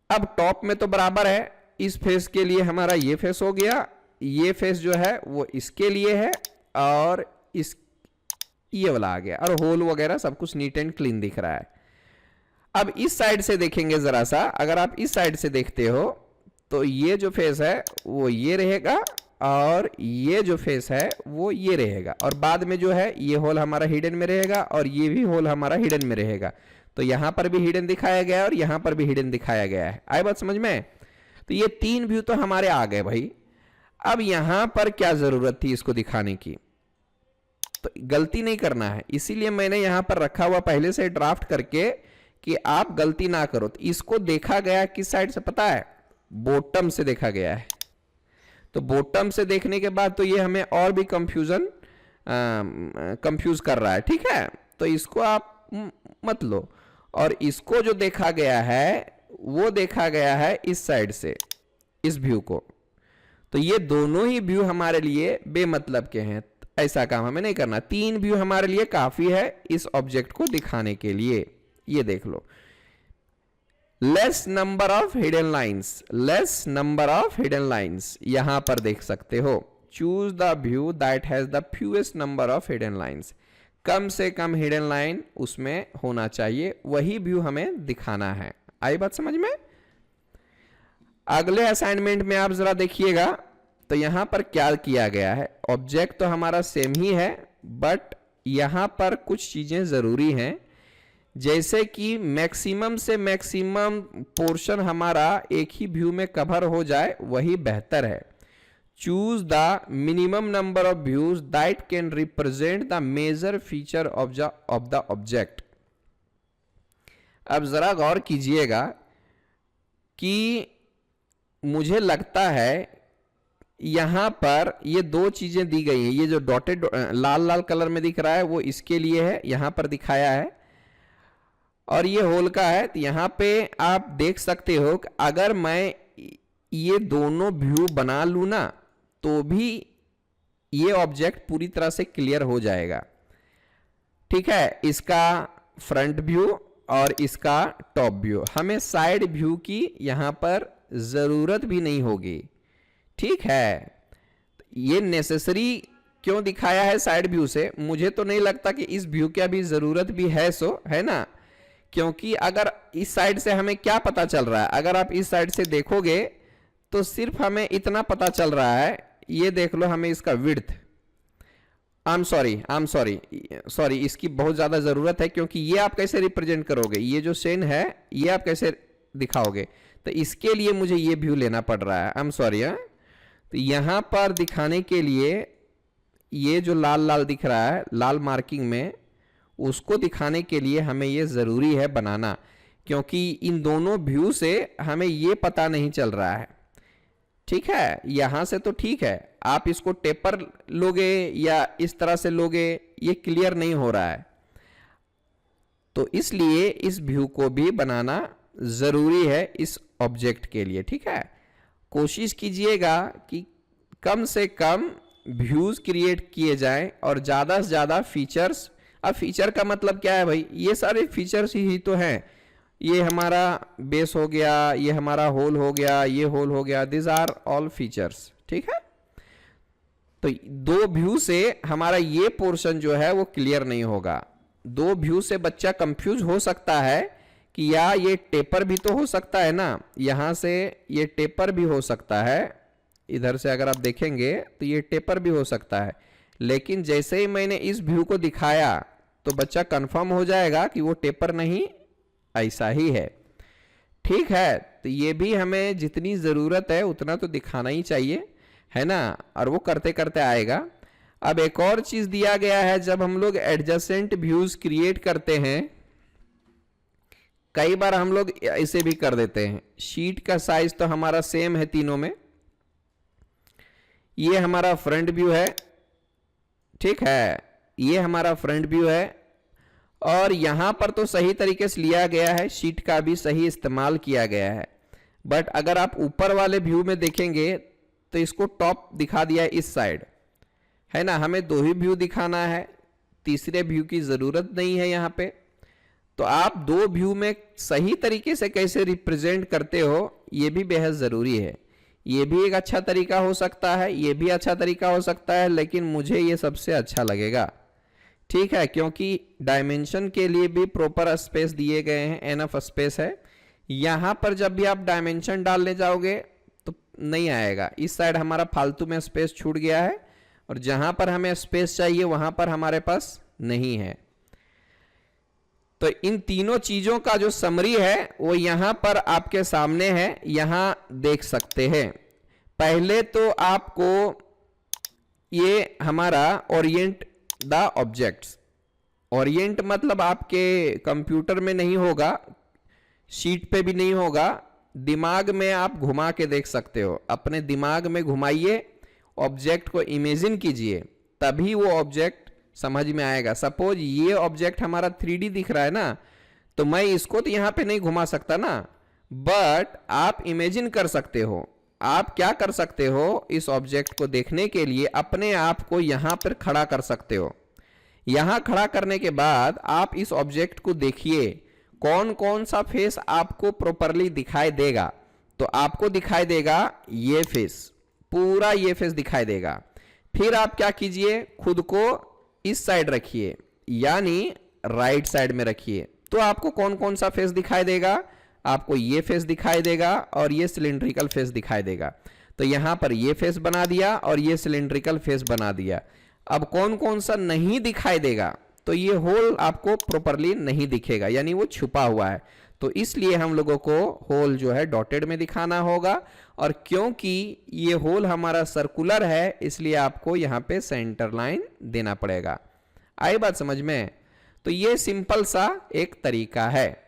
अब टॉप में तो बराबर है, इस फेस के लिए हमारा ये फेस हो गया, ये फेस जो है वो इसके लिए है, और इस ये वाला आ गया, और होल वगैरह सब कुछ नीट एंड क्लीन दिख रहा है। अब इस साइड से देखेंगे जरा सा, अगर आप इस साइड से देखते हो तो ये जो फेस है वो ये रहेगा, और ये जो फेस है वो ये रहेगा, और बाद में जो है ये होल हमारा हिडन में रहेगा, और ये भी होल हमारा हिडन में रहेगा। तो यहां पर भी हिडन दिखाया गया है और यहां पर भी हिडन दिखाया गया है। आई बात समझ में? तो ये तीन व्यू तो हमारे आ गए भाई। अब यहां पर क्या जरूरत थी इसको दिखाने की? तो गलती नहीं करना है, इसीलिए मैंने यहां पर रखा हुआ पहले से ड्राफ्ट करके कि आप गलती ना करो। तो इसको देखा गया किस साइड से पता है? बॉटम से देखा गया है। तो बॉटम से देखने के बाद तो ये हमें और भी कंफ्यूज कर रहा है। ठीक है, तो इसको आप मत लो, और इसको जो देखा गया है वो देखा गया है इस साइड से, इस व्यू को। तो ये दोनों ही व्यू हमारे लिए बेमतलब के हैं, ऐसा काम हमें नहीं करना। तीन व्यू हमारे लिए काफी है इस ऑब्जेक्ट को दिखाने के लिए। ये देख लो, less number of hidden lines, less number of hidden lines यहां पर देख सकते हो। Choose the view that has the fewest number of hidden lines, कम से कम हिडन लाइन उसमें होना चाहिए, वही व्यू हमें दिखाना है। आई बात समझ में? अगले असाइनमेंट में आप जरा देखिएगा, तो यहां पर क्या किया गया है। ऑब्जेक्ट तो हमारा सेम ही है, बट यहां पर कुछ चीजें जरूरी हैं, जैसे कि मैक्सिमम से मैक्सिमम पोर्शन हमारा एक ही व्यू में कवर हो जाए, वही बेहतर है। Choose the minimum number of views that can represent the major feature of the object. अब जरा गौर कीजिएगा कि मुझे लगता है यहां पर ये दो चीजें दी गई हैं। ये जो डॉटेड लाल लाल कलर में दिख रहा है वो इसके लिए है, यहां पर दिखाया है, और ये होल का है। तो यहां पे आप देख सकते हो कि अगर मैं ये दोनों व्यू बना लूं ना, तो भी ये ऑब्जेक्ट पूरी तरह से क्लियर हो जाएगा। ठीक है, इसका फ्रंट व्यू और इसका टॉप व्यू। हमें साइड व्यू की यहां पर जरूरत भी नहीं होगी, ठीक है। ये नेसेसरी क्यों दिखाया है साइड व्यू से, मुझे तो नहीं लगता कि इस व्यू की अभी जरूरत भी है, सो है ना। क्योंकि अगर इस साइड से हमें क्या पता चल रहा है, अगर आप इस साइड से देखोगे तो सिर्फ हमें इतना पता चल रहा है, ये देख लो, हमें इसका विड्थ, आई एम सॉरी, इसकी बहुत ज्यादा जरूरत है, क्योंकि ये आप कैसे रिप्रेजेंट करोगे, ये जो शेन है ये आप कैसे दिखाओगे, तो इसके लिए मुझे ये व्यू लेना पड़ रहा है, आई एम सॉरी। तो यहां पर दिखाने के लिए ये जो लाल लाल दिख रहा है, लाल मार्किंग में, उसको दिखाने के लिए हमें ये जरूरी है बनाना, क्योंकि इन दोनों व्यू से हमें ये पता नहीं चल रहा है, ठीक है। यहां से तो ठीक है, आप इसको टेपर लोगे या इस तरह से लोगे, ये क्लियर नहीं हो रहा है, तो इसलिए इस व्यू को भी बनाना जरूरी है इस ऑब्जेक्ट के लिए, ठीक है। कोशिश कीजिएगा कि कम से कम व्यूज क्रिएट किए जाएं और ज्यादा से ज्यादा फीचर्स। अब फीचर का मतलब क्या है भाई, ये सारे फीचर्स ही तो हैं, ये हमारा बेस हो गया, ये हमारा होल हो गया, ये होल हो गया, दिस आर ऑल फीचर्स, ठीक है। तो दो व्यू से हमारा ये पोर्शन जो है वो क्लियर नहीं होगा। दो व्यू से बच्चा कंफ्यूज हो सकता है कि या ये टेपर भी तो हो सकता है ना, यहां से ये टेपर भी हो सकता है, इधर से अगर आप देखेंगे तो ये टेपर भी हो सकता है, लेकिन जैसे ही मैंने इस व्यू को दिखाया तो बच्चा कंफर्म हो जाएगा कि वो टेपर नहीं, ऐसा ही है, ठीक है। तो ये भी हमें जितनी जरूरत है उतना तो दिखाना ही चाहिए, है ना, और वो करते करते आएगा। अब एक और चीज दिया गया है, जब हम लोग एडजेसेंट व्यूज क्रिएट करते हैं, कई बार हम लोग इसे भी कर देते हैं। शीट का साइज तो हमारा सेम है तीनों में, ये हमारा फ्रंट व्यू है, ठीक है, ये हमारा फ्रंट व्यू है, और यहां पर तो सही तरीके से लिया गया है, शीट का भी सही इस्तेमाल किया गया है। बट अगर आप ऊपर वाले व्यू में देखेंगे तो इसको टॉप दिखा दिया है इस साइड, है ना। हमें दो ही व्यू दिखाना है, तीसरे व्यू की जरूरत नहीं है यहां पे। तो आप दो व्यू में सही तरीके से कैसे रिप्रेजेंट करते हो, ये भी बेहद जरूरी है। ये भी एक अच्छा तरीका हो सकता है, ये भी अच्छा तरीका हो सकता है, लेकिन मुझे ये सबसे अच्छा लगेगा, ठीक है, क्योंकि डायमेंशन के लिए भी प्रॉपर स्पेस दिए गए हैं, एनफ स्पेस है। यहां पर जब भी आप डायमेंशन डालने जाओगे तो नहीं आएगा, इस साइड हमारा फालतू में स्पेस छूट गया है, और जहां पर हमें स्पेस चाहिए वहां पर हमारे पास नहीं है। तो इन तीनों चीजों का जो समरी है वो यहां पर आपके सामने है, यहां देख सकते हैं। पहले तो आपको ये हमारा ओरिएंट द ऑब्जेक्ट्स, ओरिएंट मतलब आपके कंप्यूटर में नहीं होगा, शीट पे भी नहीं होगा, दिमाग में आप घुमा के देख सकते हो। अपने दिमाग में घुमाइए, ऑब्जेक्ट को इमेजिन कीजिए, तभी वो ऑब्जेक्ट समझ में आएगा। सपोज ये ऑब्जेक्ट हमारा 3D दिख रहा है ना, तो मैं इसको तो यहां पे नहीं घुमा सकता ना, बट आप इमेजिन कर सकते हो। आप क्या कर सकते हो, इस ऑब्जेक्ट को देखने के लिए अपने आप को यहां पर खड़ा कर सकते हो। यहां खड़ा करने के बाद आप इस ऑब्जेक्ट को देखिए, कौन कौन सा फेस आपको प्रॉपरली दिखाई देगा। तो आपको दिखाई देगा ये फेस, पूरा ये फेस दिखाई देगा। फिर आप क्या कीजिए, खुद को इस साइड रखिए, यानी राइट साइड में रखिए, तो आपको कौन कौन सा फेस दिखाई देगा, आपको ये फेस दिखाई देगा और ये सिलिंड्रिकल फेस दिखाई देगा। तो यहां पर ये फेस बना दिया और ये सिलिंड्रिकल फेस बना दिया। अब कौन कौन सा नहीं दिखाई देगा, तो ये होल आपको प्रॉपरली नहीं दिखेगा, यानी वो छुपा हुआ है। तो इसलिए हम लोगों को होल जो है डॉटेड में दिखाना होगा, और क्योंकि ये होल हमारा सर्कुलर है इसलिए आपको यहां पे सेंटर लाइन देना पड़ेगा। आई बात समझ में? तो ये सिंपल सा एक तरीका है।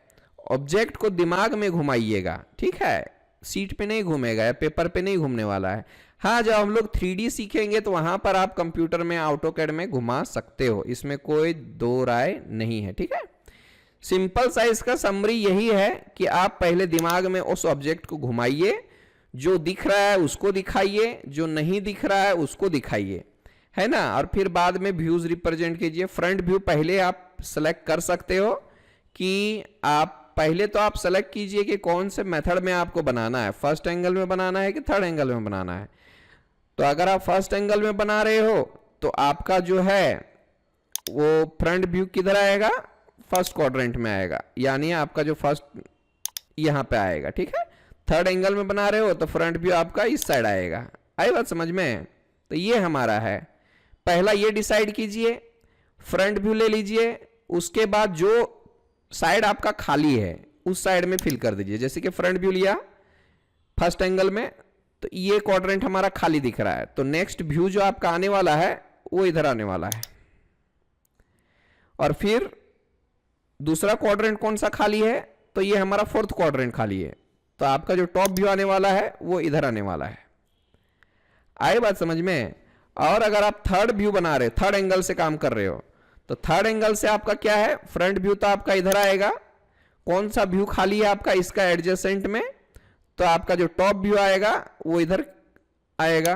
ऑब्जेक्ट को दिमाग में घुमाइएगा, ठीक है, सीट पे नहीं घूमेगा या पेपर पे नहीं घूमने वाला है। हाँ, जब हम लोग 3D सीखेंगे तो वहां पर आप कंप्यूटर में AutoCAD में घुमा सकते हो, इसमें कोई दो राय नहीं है, ठीक है। सिंपल सा इसका समरी यही है कि आप पहले दिमाग में उस ऑब्जेक्ट को घुमाइए, जो दिख रहा है उसको दिखाइए, जो नहीं दिख रहा है उसको दिखाइए, है ना, और फिर बाद में व्यूज रिप्रेजेंट कीजिए। फ्रंट व्यू पहले आप सेलेक्ट कर सकते हो कि आप पहले तो आप सेलेक्ट कीजिए कि कौन से मेथड में आपको बनाना है, फर्स्ट एंगल में बनाना है कि थर्ड एंगल में बनाना है। तो अगर आप फर्स्ट एंगल में बना रहे हो तो आपका जो है वो फ्रंट व्यू किधर आएगा, फर्स्ट क्वाड्रेंट में आएगा, यानी आपका जो फर्स्ट यहां पे आएगा, ठीक है। थर्ड एंगल में बना रहे हो तो फ्रंट व्यू आपका इस साइड आएगा। आई बात समझ में? तो ये हमारा है, पहला ये डिसाइड कीजिए, फ्रंट व्यू ले लीजिए, उसके बाद जो साइड आपका खाली है उस साइड में फिल कर दीजिए। जैसे कि फ्रंट व्यू लिया फर्स्ट एंगल में तो ये क्वाड्रेंट हमारा खाली दिख रहा है, तो नेक्स्ट व्यू जो आपका आने वाला है वो इधर आने वाला है। और फिर दूसरा क्वाड्रेंट कौन सा खाली है, तो ये हमारा फोर्थ क्वाड्रेंट खाली है, तो आपका जो टॉप व्यू आने वाला है वो इधर आने वाला है। आई बात समझ में? और अगर आप थर्ड व्यू बना रहे, थर्ड एंगल से काम कर रहे हो, तो थर्ड एंगल से आपका क्या है, फ्रंट व्यू तो आपका इधर आएगा, कौन सा व्यू खाली है आपका इसका एडजेसेंट में, तो आपका जो टॉप व्यू आएगा वो इधर आएगा।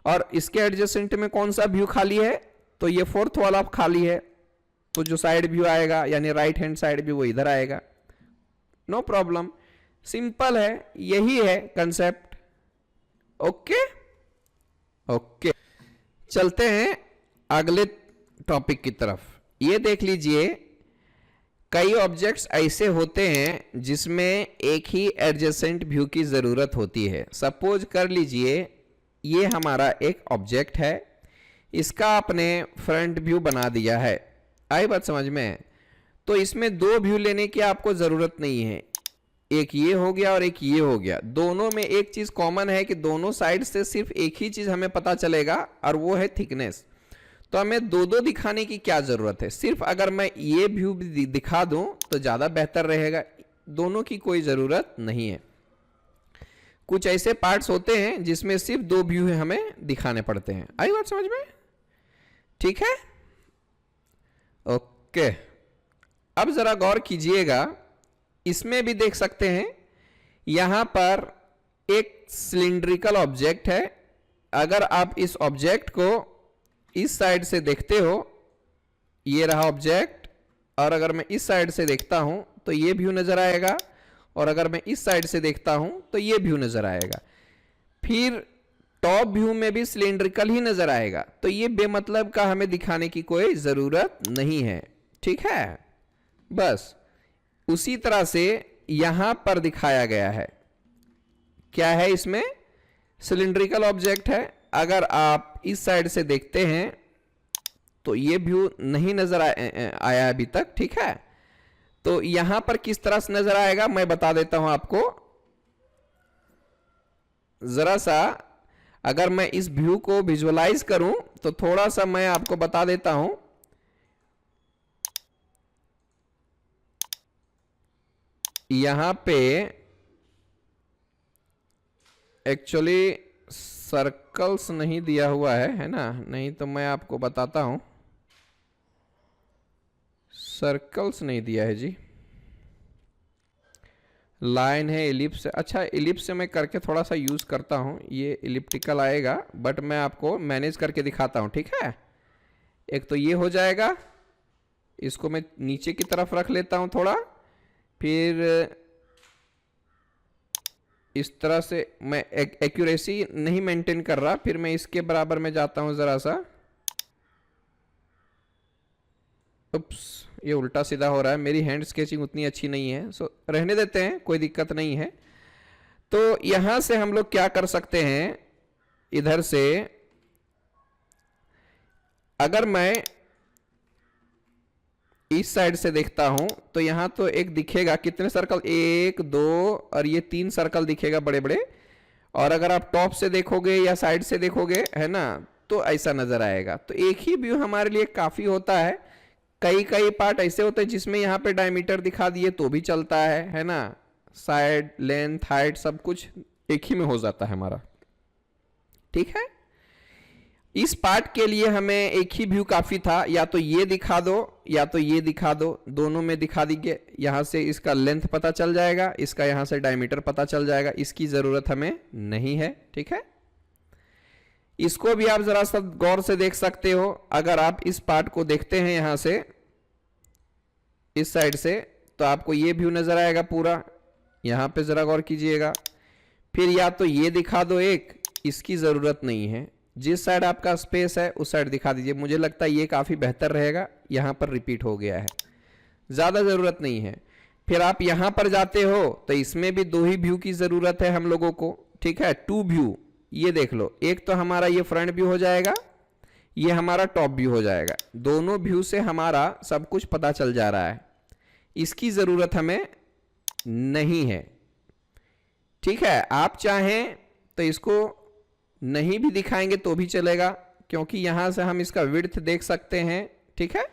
और इसके एडजेसेंट में कौन सा व्यू खाली है, तो ये फोर्थ वाला खाली है, तो जो साइड व्यू आएगा यानी राइट हैंड साइड व्यू वो इधर आएगा। नो प्रॉब्लम, सिंपल है, यही है कंसेप्ट। ओके ओके, चलते हैं अगले टॉपिक की तरफ। ये देख लीजिए, कई ऑब्जेक्ट्स ऐसे होते हैं जिसमें एक ही एडजेसेंट व्यू की जरूरत होती है। सपोज कर लीजिए ये हमारा एक ऑब्जेक्ट है, इसका आपने फ्रंट व्यू बना दिया है। आई बात समझ में? तो इसमें दो व्यू लेने की आपको जरूरत नहीं है, एक ये हो गया और एक ये हो गया। दोनों में एक चीज कॉमन है कि दोनों साइड से सिर्फ एक ही चीज हमें पता चलेगा और वो है थिकनेस। तो हमें दो दो दिखाने की क्या जरूरत है, सिर्फ अगर मैं ये व्यू भी दिखा दूं तो ज्यादा बेहतर रहेगा, दोनों की कोई जरूरत नहीं है। कुछ ऐसे पार्ट्स होते हैं जिसमें सिर्फ दो व्यू हमें दिखाने पड़ते हैं। आई बात समझ में? ठीक है, ओके। अब जरा गौर कीजिएगा, इसमें भी देख सकते हैं यहां पर एक सिलिंड्रिकल ऑब्जेक्ट है। अगर आप इस ऑब्जेक्ट को इस साइड से देखते हो, ये रहा ऑब्जेक्ट, और अगर मैं इस साइड से देखता हूं तो ये व्यू नजर आएगा, और अगर मैं इस साइड से देखता हूं तो ये व्यू नजर आएगा। फिर टॉप व्यू में भी सिलिंड्रिकल ही नजर आएगा, तो ये बेमतलब का हमें दिखाने की कोई जरूरत नहीं है, ठीक है। बस उसी तरह से यहां पर दिखाया गया है, क्या है इसमें, सिलिंड्रिकल ऑब्जेक्ट है। अगर आप इस साइड से देखते हैं तो ये व्यू नहीं नजर आया अभी तक, ठीक है। तो यहां पर किस तरह से नजर आएगा मैं बता देता हूं आपको। जरा सा अगर मैं इस व्यू को विजुअलाइज करूं तो थोड़ा सा मैं आपको बता देता हूं। यहां पे एक्चुअली सर्कल्स नहीं दिया हुआ है ना, नहीं तो मैं आपको बताता हूं। सर्कल्स नहीं दिया है जी, लाइन है, इलिप्स। अच्छा, इलिप्स से मैं करके थोड़ा सा यूज करता हूं, ये इलिप्टिकल आएगा, बट मैं आपको मैनेज करके दिखाता हूं, ठीक है। एक तो ये हो जाएगा, इसको मैं नीचे की तरफ रख लेता हूं थोड़ा, फिर इस तरह से मैं एक्यूरेसी नहीं मेंटेन कर रहा, फिर मैं इसके बराबर में जाता हूं जरा सा। उप्स, ये उल्टा सीधा हो रहा है, मेरी हैंड स्केचिंग उतनी अच्छी नहीं है, सो रहने देते हैं, कोई दिक्कत नहीं है। तो यहां से हम लोग क्या कर सकते हैं, इधर से अगर मैं इस साइड से देखता हूं तो यहां तो एक दिखेगा, कितने सर्कल, 1 2 और ये 3 सर्कल दिखेगा बड़े बड़े। और अगर आप टॉप से देखोगे या साइड से देखोगे, है ना, तो ऐसा नजर आएगा। तो एक ही व्यू हमारे लिए काफी होता है। कई कई पार्ट ऐसे होते हैं जिसमें यहाँ पे डायमीटर दिखा दिए तो भी चलता है ना, साइड, लेंथ, हाइट सब कुछ एक ही में हो जाता है हमारा, ठीक है। इस पार्ट के लिए हमें एक ही व्यू काफी था, या तो ये दिखा दो या तो ये दिखा दो, दोनों में दिखा दीजिए। यहां से इसका लेंथ पता चल जाएगा, इसका यहां से डायमीटर पता चल जाएगा, इसकी जरूरत हमें नहीं है, ठीक है। इसको भी आप जरा सा गौर से देख सकते हो। अगर आप इस पार्ट को देखते हैं यहां से, इस साइड से, तो आपको ये व्यू नजर आएगा पूरा। यहाँ पे जरा गौर कीजिएगा। फिर या तो ये दिखा दो एक, इसकी ज़रूरत नहीं है, जिस साइड आपका स्पेस है उस साइड दिखा दीजिए। मुझे लगता है ये काफ़ी बेहतर रहेगा। यहाँ पर रिपीट हो गया है, ज़्यादा ज़रूरत नहीं है। फिर आप यहाँ पर जाते हो तो इसमें भी 2 ही व्यू की ज़रूरत है हम लोगों को, ठीक है, 2 व्यू। ये देख लो, एक तो हमारा ये फ्रंट व्यू हो जाएगा, ये हमारा टॉप व्यू हो जाएगा। दोनों व्यू से हमारा सब कुछ पता चल जा रहा है, इसकी ज़रूरत हमें नहीं है, ठीक है। आप चाहें तो इसको नहीं भी दिखाएंगे तो भी चलेगा, क्योंकि यहां से हम इसका विड्थ देख सकते हैं, ठीक है।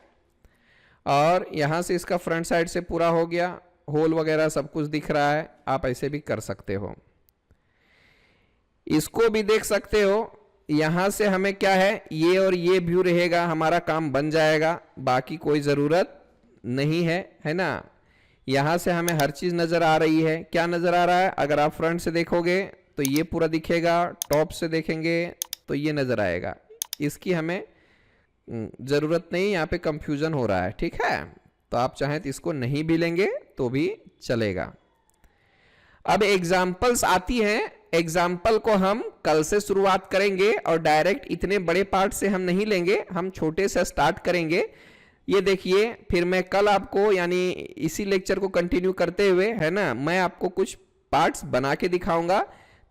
और यहां से इसका फ्रंट साइड से पूरा हो गया, होल वगैरह सब कुछ दिख रहा है। आप ऐसे भी कर सकते हो, इसको भी देख सकते हो। यहां से हमें क्या है, ये और ये व्यू रहेगा, हमारा काम बन जाएगा, बाकी कोई ज़रूरत नहीं है, है ना। यहां से हमें हर चीज़ नज़र आ रही है। क्या नज़र आ रहा है, अगर आप फ्रंट से देखोगे तो ये पूरा दिखेगा, टॉप से देखेंगे तो ये नज़र आएगा। इसकी हमें ज़रूरत नहीं, यहाँ पे कंफ्यूजन हो रहा है, ठीक है। तो आप चाहें तो इसको नहीं भी लेंगे तो भी चलेगा। अब एग्जाम्पल्स आती हैं, एग्जाम्पल को हम कल से शुरुआत करेंगे और डायरेक्ट इतने बड़े पार्ट से हम नहीं लेंगे, हम छोटे से स्टार्ट करेंगे। ये देखिए, फिर मैं कल आपको, यानी इसी लेक्चर को कंटिन्यू करते हुए, है ना, मैं आपको कुछ पार्ट्स बना के दिखाऊंगा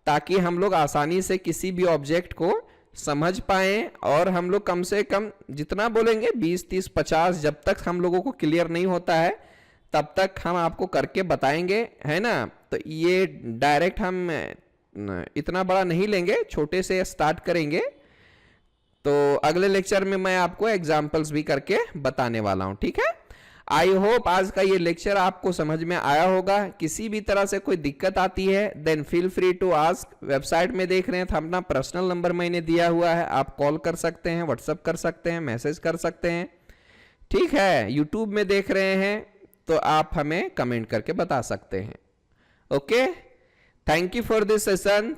ताकि हम लोग आसानी से किसी भी ऑब्जेक्ट को समझ पाएं। और हम लोग कम से कम जितना बोलेंगे 20, 30, 50, जब तक हम लोगों को क्लियर नहीं होता है तब तक हम आपको करके बताएंगे, है ना। तो ये डायरेक्ट हम इतना बड़ा नहीं लेंगे, छोटे से स्टार्ट करेंगे। तो अगले लेक्चर में मैं आपको एग्जाम्पल्स भी करके बताने वाला हूं, ठीक है। आई होप आज का ये लेक्चर आपको समझ में आया होगा। किसी भी तरह से कोई दिक्कत आती है then feel free to ask. Website में देख रहे हैं तो अपना पर्सनल नंबर मैंने दिया हुआ है, आप कॉल कर सकते हैं, व्हाट्सएप कर सकते हैं, मैसेज कर सकते हैं, ठीक है। यूट्यूब में देख रहे हैं तो आप हमें कमेंट करके बता सकते हैं। Okay, thank you for this session.